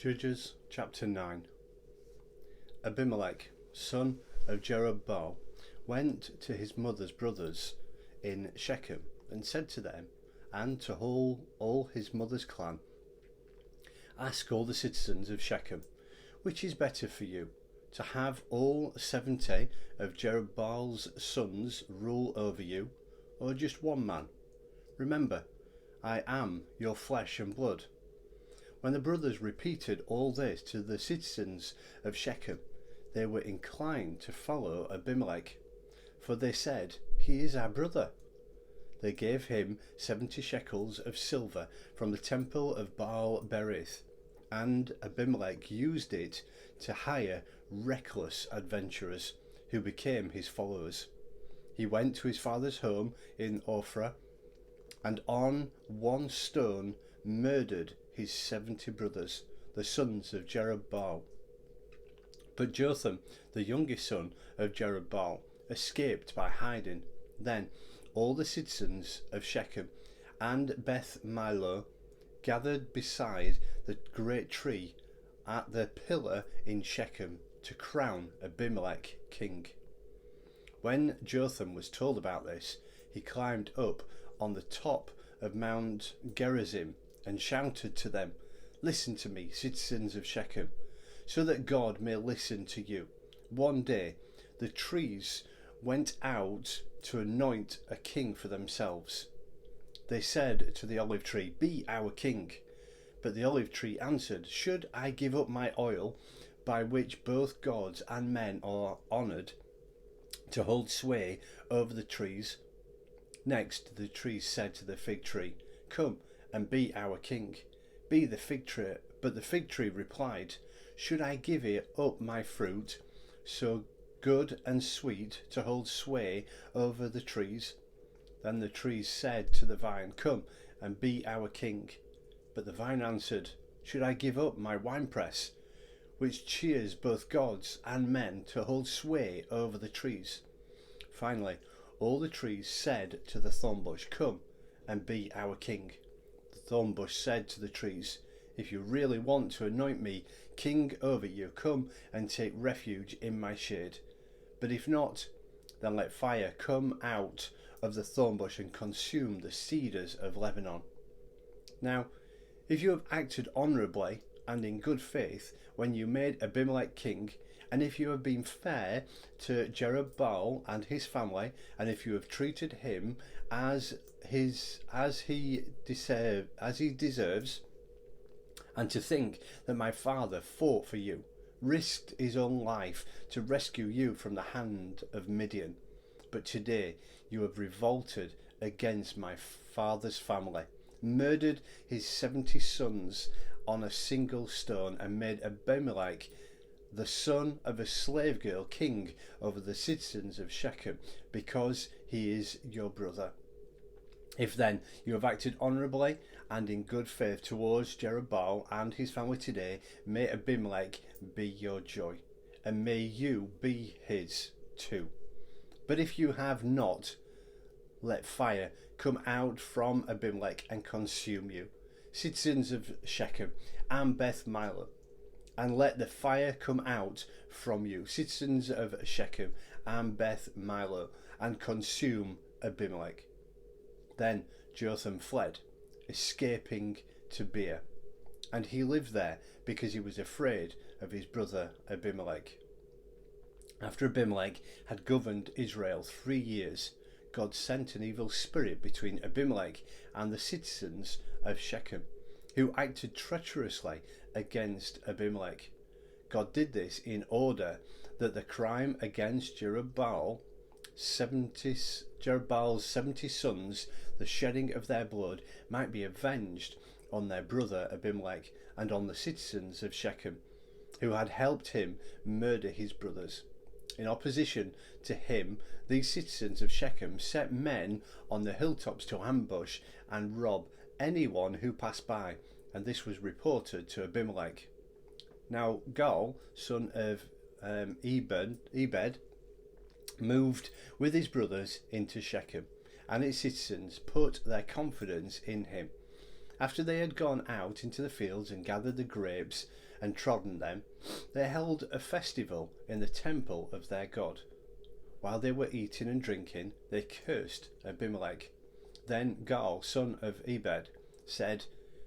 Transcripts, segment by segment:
Judges chapter 9. Abimelech, son of Jerub-Baal, went to his mother's brothers in Shechem and said to them and to all his mother's clan, "Ask all the citizens of Shechem, which is better for you, to have all 70 of Jerub-Baal's sons rule over you, or just one man? Remember, I am your flesh and blood." When the brothers repeated all this to the citizens of Shechem, they were inclined to follow Abimelech, for they said, "He is our brother." They gave him 70 shekels of silver from the temple of Baal-Berith, and Abimelech used it to hire reckless adventurers who became his followers. He went to his father's home in Ophrah, and on one stone murdered his 70 brothers, the sons of Jerub-Baal. But Jotham, the youngest son of Jerub-Baal, escaped by hiding. Then all the citizens of Shechem and Beth Millo gathered beside the great tree at the pillar in Shechem to crown Abimelech king. When Jotham was told about this, he climbed up on the top of Mount Gerizim and shouted to them, "Listen to me, citizens of Shechem, so that God may listen to you." One day the trees went out to anoint a king for themselves. They said to the olive tree, "Be our king." But the olive tree answered, "Should I give up my oil, by which both gods and men are honoured, to hold sway over the trees?" Next the trees said to the fig tree, "Come and be our king." But the fig tree replied, "Should I give it up my fruit, so good and sweet, to hold sway over the trees?" Then the trees said to the vine, "Come and be our king." But the vine answered, "Should I give up my winepress, which cheers both gods and men, to hold sway over the trees?" Finally, all the trees said to the thornbush, "Come and be our king." The thornbush said to the trees, "If you really want to anoint me king over you, come and take refuge in my shade. But if not, then let fire come out of the thornbush and consume the cedars of Lebanon." Now, if you have acted honorably and in good faith when you made Abimelech king, and if you have been fair to Jerub-Baal and his family, and if you have treated him as he deserves, and to think that my father fought for you, risked his own life to rescue you from the hand of Midian, but today you have revolted against my father's family, murdered his 70 sons on a single stone, and made Abimelech, the son of a slave girl, king over the citizens of Shechem, because he is your brother. If then you have acted honourably and in good faith towards Jerub-Baal and his family today, may Abimelech be your joy, and may you be his too. But if you have not, let fire come out from Abimelech and consume you, citizens of Shechem and Beth Millo, and let the fire come out from you, citizens of Shechem and Beth Millo, and consume Abimelech. Then Jotham fled, escaping to Beer, and he lived there because he was afraid of his brother Abimelech. After Abimelech had governed Israel 3 years, God sent an evil spirit between Abimelech and the citizens of Shechem, who acted treacherously against Abimelech. God did this in order that the crime against Jerub-Baal's 70 sons, the shedding of their blood, might be avenged on their brother Abimelech and on the citizens of Shechem, who had helped him murder his brothers. In opposition to him, these citizens of Shechem set men on the hilltops to ambush and rob anyone who passed by, and this was reported to Abimelech. Now Gaal, son of Ebed, moved with his brothers into Shechem, and its citizens put their confidence in him. After they had gone out into the fields and gathered the grapes and trodden them, they held a festival in the temple of their God. While they were eating and drinking, they cursed Abimelech. Then Gaal, son of Ebed, said,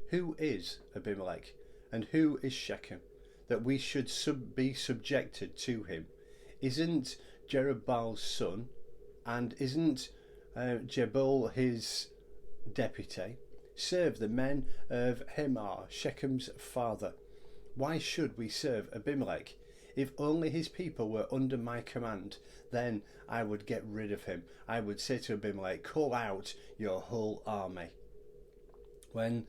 "Who is Abimelech, and who is Shechem, that we should be subjected to him? Isn't Jerub-Baal's son, and isn't Zebul his deputy? Serve the men of Hamor, Shechem's father. Why should we serve Abimelech? If only his people were under my command, then I would get rid of him. I would say to Abimelech, call out your whole army." When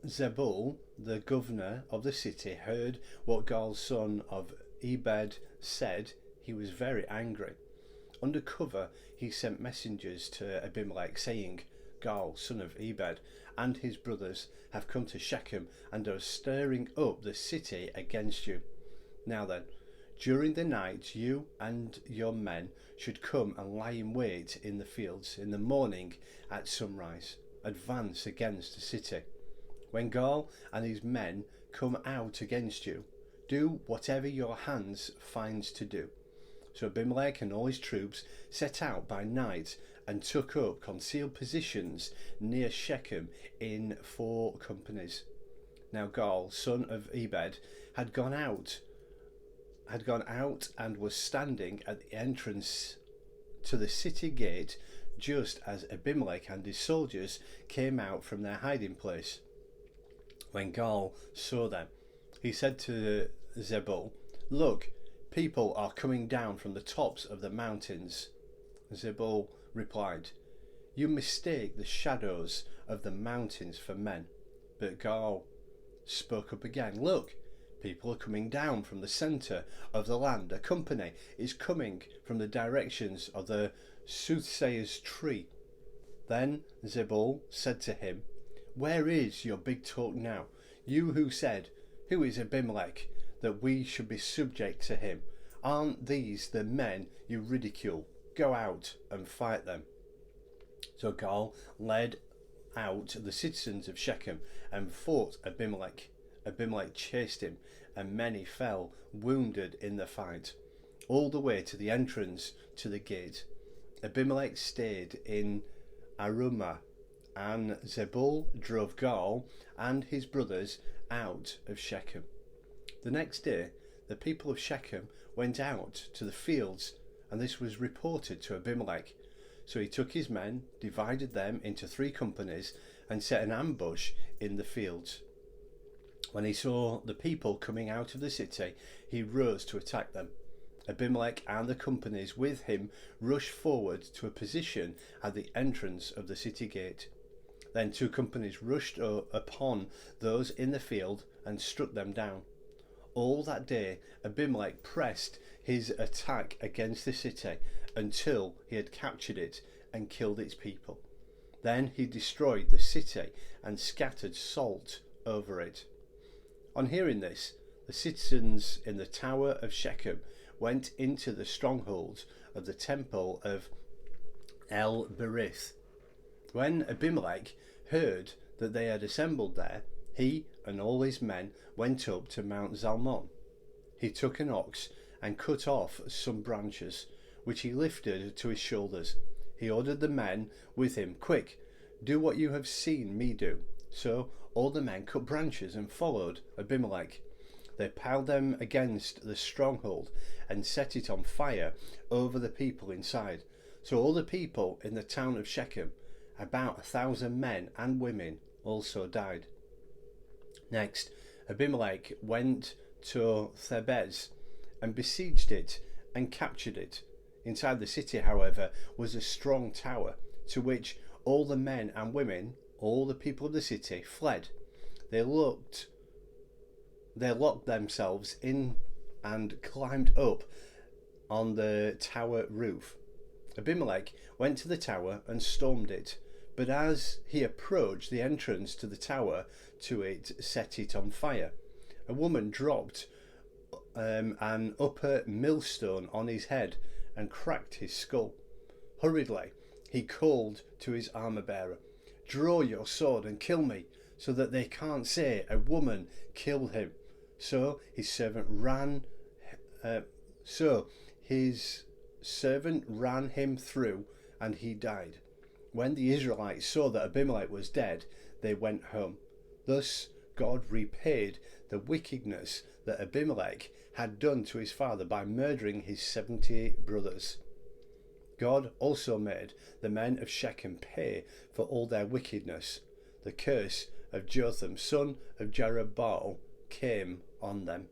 Zebul, the governor of the city, heard what Gaal's son of Ebed said, he was very angry. Under cover, he sent messengers to Abimelech, saying, "Gaal, son of Ebed, and his brothers have come to Shechem and are stirring up the city against you. Now then, during the night you and your men should come and lie in wait in the fields. In the morning at sunrise, advance against the city. When Gaal and his men come out against you, do whatever your hands finds to do." So Abimelech and all his troops set out by night and took up concealed positions near Shechem in 4 companies. Now Gaal, son of Ebed, had gone out and was standing at the entrance to the city gate just as Abimelech and his soldiers came out from their hiding place. When Gaal saw them, he said to Zebul, "Look, people are coming down from the tops of the mountains." Zebul replied, "You mistake the shadows of the mountains for men." But Gaal spoke up again, "Look, people are coming down from the centre of the land. A company is coming from the directions of the soothsayer's tree." Then Zebul said to him, "Where is your big talk now? You who said, 'Who is Abimelech, that we should be subject to him?' Aren't these the men you ridicule? Go out and fight them." So Gaal led out the citizens of Shechem and fought Abimelech. Abimelech chased him, and many fell wounded in the fight, all the way to the entrance to the gate. Abimelech stayed in Arumah, and Zebul drove Gaal and his brothers out of Shechem. The next day, the people of Shechem went out to the fields, and this was reported to Abimelech. So he took his men, divided them into 3 companies, and set an ambush in the fields. When he saw the people coming out of the city, he rose to attack them. Abimelech and the companies with him rushed forward to a position at the entrance of the city gate. Then 2 companies rushed upon those in the field and struck them down. All that day Abimelech pressed his attack against the city until he had captured it and killed its people. Then he destroyed the city and scattered salt over it. On hearing this, the citizens in the tower of Shechem went into the stronghold of the temple of El-Berith. When Abimelech heard that they had assembled there, he and all his men went up to Mount Zalmon. He took an ox and cut off some branches, which he lifted to his shoulders. He ordered the men with him, "Quick, do what you have seen me do." So all the men cut branches and followed Abimelech. They piled them against the stronghold and set it on fire over the people inside. So all the people in the town of Shechem, about 1,000 men and women, also died. Next, Abimelech went to Thebez and besieged it and captured it. Inside the city, however, was a strong tower, to which all the men and women, all the people of the city, fled. They locked themselves in and climbed up on the tower roof. Abimelech went to the tower and stormed it, but as he approached the entrance to the tower to it, set it on fire. A woman dropped an upper millstone on his head and cracked his skull. Hurriedly he called to his armor bearer, draw your sword and kill me, so that they can't say a woman killed him. So his servant ran him through, and he died. When the Israelites saw that Abimelech was dead, they went home. Thus God repaid the wickedness that Abimelech had done to his father by murdering his 70 brothers. God also made the men of Shechem pay for all their wickedness. The curse of Jotham, son of Jerub-Baal, came on them.